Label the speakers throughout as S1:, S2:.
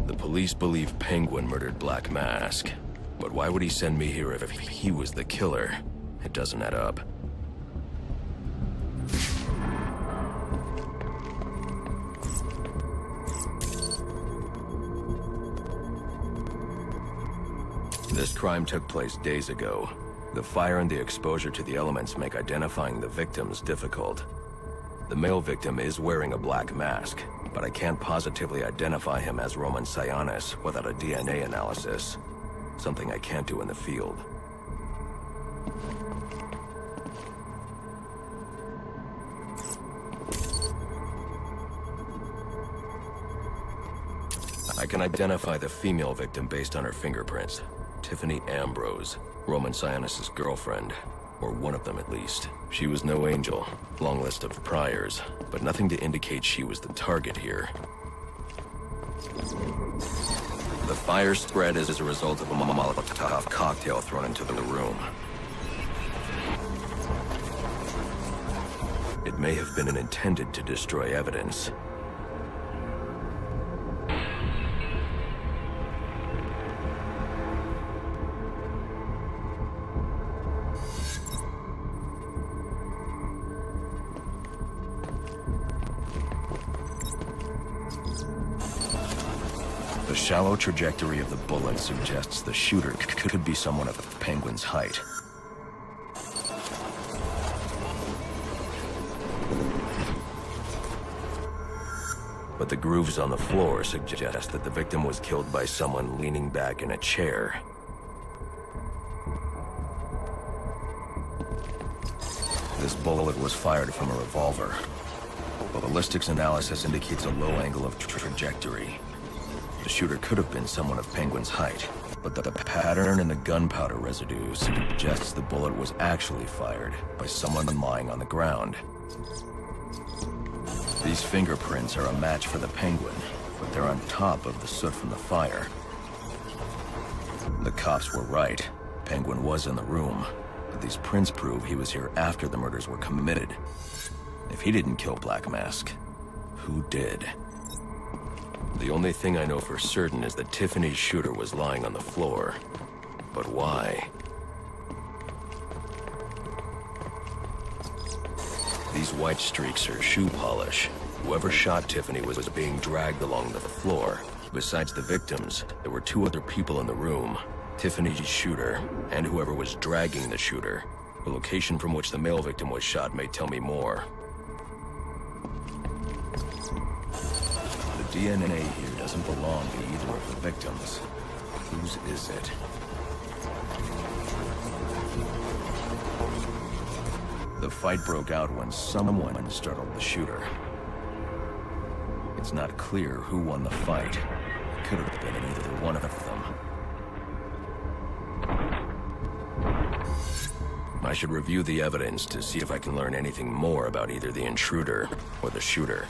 S1: The police believe Penguin murdered Black Mask, but why would he send me here if he was the killer? It doesn't add up. This crime took place days ago. The fire and the exposure to the elements make identifying the victims difficult. The male victim is wearing a black mask, but I can't positively identify him as Roman Sionis without a DNA analysis. Something I can't do in the field. I can identify the female victim based on her fingerprints. Tiffany Ambrose, Roman Sionis' girlfriend. Or one of them at least. She was no angel, long list of priors, but nothing to indicate she was the target here. The fire spread as a result of a Molotov cocktail thrown into the room. It may have been intended to destroy evidence. The shallow trajectory of the bullet suggests the shooter could be someone of Penguin's height. But the grooves on the floor suggest that the victim was killed by someone leaning back in a chair. This bullet was fired from a revolver. Ballistics analysis indicates a low angle of trajectory. The shooter could have been someone of Penguin's height, but the pattern in the gunpowder residue suggests the bullet was actually fired by someone lying on the ground. These fingerprints are a match for the Penguin, but they're on top of the soot from the fire. The cops were right. Penguin was in the room, but these prints prove he was here after the murders were committed. If he didn't kill Black Mask, who did? The only thing I know for certain is that Tiffany's shooter was lying on the floor. But why? These white streaks are shoe polish. Whoever shot Tiffany was being dragged along the floor. Besides the victims, there were two other people in the room. Tiffany's shooter, and whoever was dragging the shooter. The location from which the male victim was shot may tell me more. The DNA here doesn't belong to either of the victims. Whose is it? The fight broke out when someone startled the shooter. It's not clear who won the fight. It could have been either one of them. I should review the evidence to see if I can learn anything more about either the intruder or the shooter.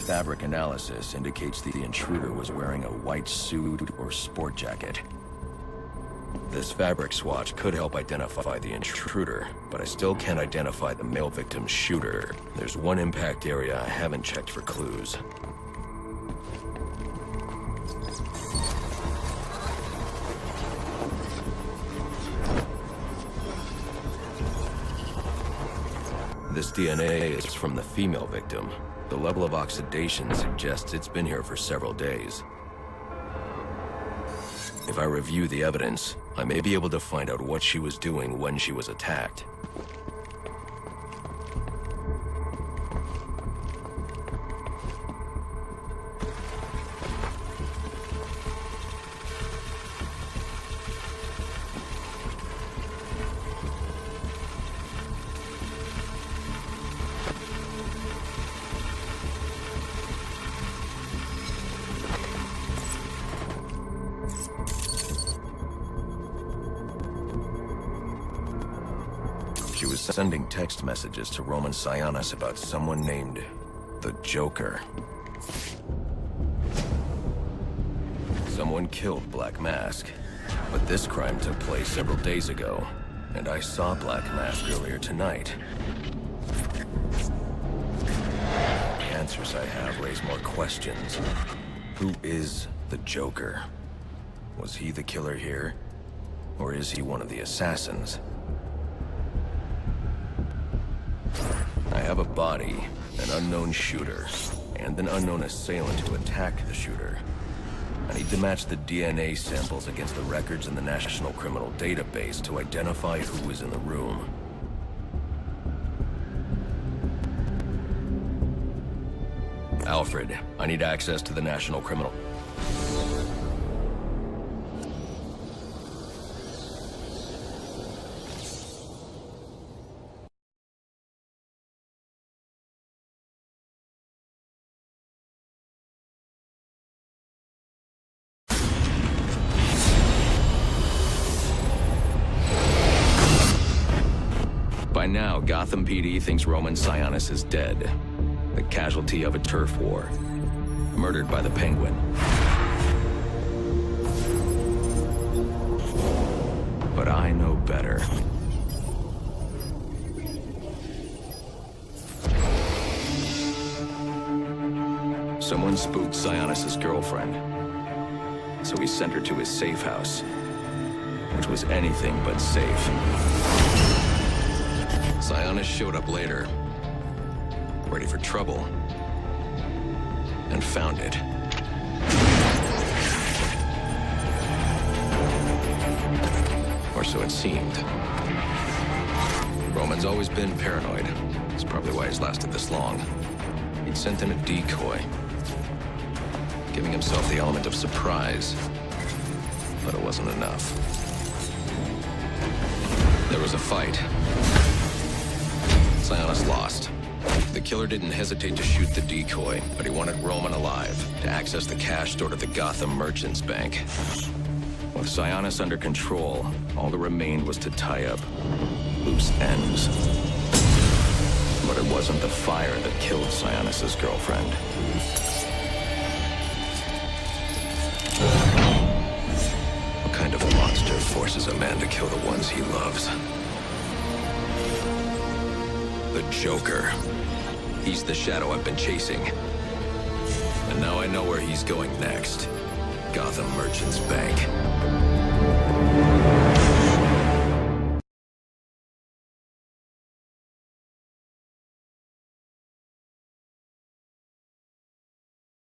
S1: Fabric analysis indicates the intruder was wearing a white suit or sport jacket. This fabric swatch could help identify the intruder, but I still can't identify the male victim's shooter. There's one impact area I haven't checked for clues. This DNA is from the female victim. The level of oxidation suggests it's been here for several days. If I review the evidence, I may be able to find out what she was doing when she was attacked. was sending text messages to Roman Sionis about someone named the Joker. Someone killed Black Mask, but this crime took place several days ago, and I saw Black Mask earlier tonight. The answers I have raise more questions. Who is the Joker? Was he the killer here? Or is he one of the assassins? I have a body, an unknown shooter, and an unknown assailant to attack the shooter. I need to match the DNA samples against the records in the National Criminal Database to identify who was in the room. Alfred, I need access to the National Criminal... By now, Gotham PD thinks Roman Sionis is dead. The casualty of a turf war. Murdered by the Penguin. But I know better. Someone spooked Sionis' girlfriend. So he sent her to his safe house. Which was anything but safe. Sionis showed up later, ready for trouble, and found it. Or so it seemed. Roman's always been paranoid. That's probably why he's lasted this long. He'd sent in a decoy, giving himself the element of surprise, but it wasn't enough. There was a fight. Sionis lost. The killer didn't hesitate to shoot the decoy, but he wanted Roman alive to access the cash stored at the Gotham Merchants Bank. With Sionis under control, all that remained was to tie up loose ends. But it wasn't the fire that killed Sionis' girlfriend. What kind of monster forces a man to kill the ones he loves? The Joker. He's the shadow I've been chasing. And now I know where he's going next. Gotham Merchants Bank.